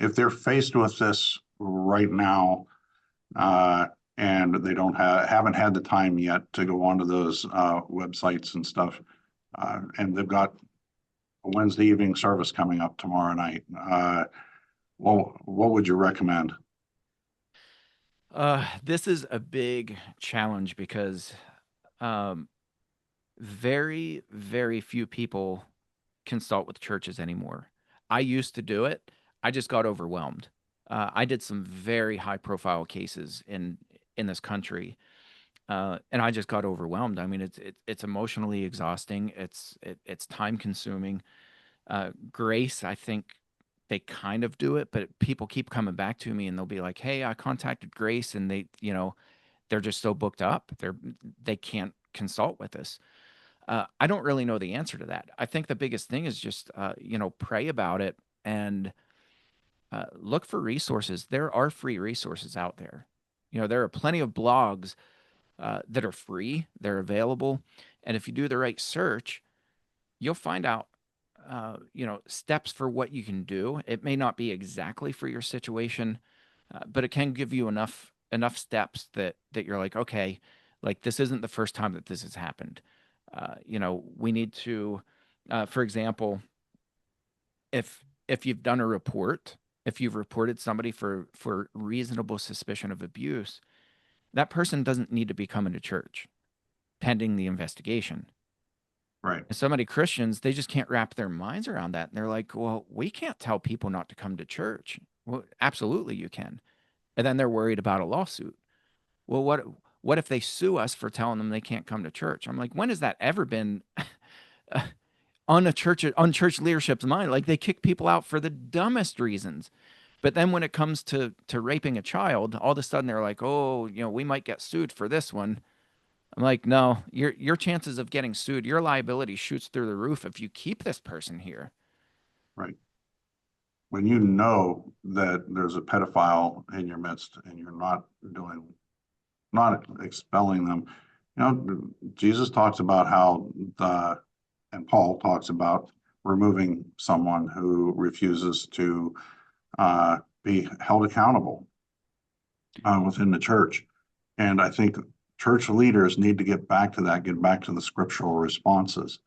if they're faced with this right now, and they haven't had the time yet to go onto those websites and stuff, and they've got a Wednesday evening service coming up tomorrow night, well, what would you recommend? This is a big challenge because um, very, very few people consult with churches anymore. I used to do it. I just got overwhelmed. I did some very high profile cases in this country, and I just got overwhelmed. I mean, it's emotionally exhausting. It's time consuming. Grace, I think they kind of do it, but people keep coming back to me and they'll be like, "Hey, I contacted Grace, and they're just so booked up. They can't consult with us." I don't really know the answer to that. I think the biggest thing is just pray about it and look for resources. There are free resources out there. There are plenty of blogs that are free. They're available, and if you do the right search, you'll find out steps for what you can do. It may not be exactly for your situation, but it can give you enough steps that you're like, okay, like this isn't the first time that this has happened. We need to, for example, if you've done a report, if you've reported somebody for reasonable suspicion of abuse, that person doesn't need to be coming to church pending the investigation. Right. And so many Christians, they just can't wrap their minds around that. And they're like, well, we can't tell people not to come to church. Well, absolutely you can. And then they're worried about a lawsuit. Well, what if they sue us for telling them they can't come to church? I'm like, when has that ever been on church leadership's mind? Like they kick people out for the dumbest reasons. But then when it comes to raping a child, all of a sudden they're like, oh, we might get sued for this one. I'm like, no, your chances of getting sued, your liability shoots through the roof if you keep this person here. Right. When you know that there's a pedophile in your midst and you're not expelling them, Jesus talks about how and Paul talks about removing someone who refuses to be held accountable within the church. And I think church leaders need to get back to that, get back to the scriptural responses.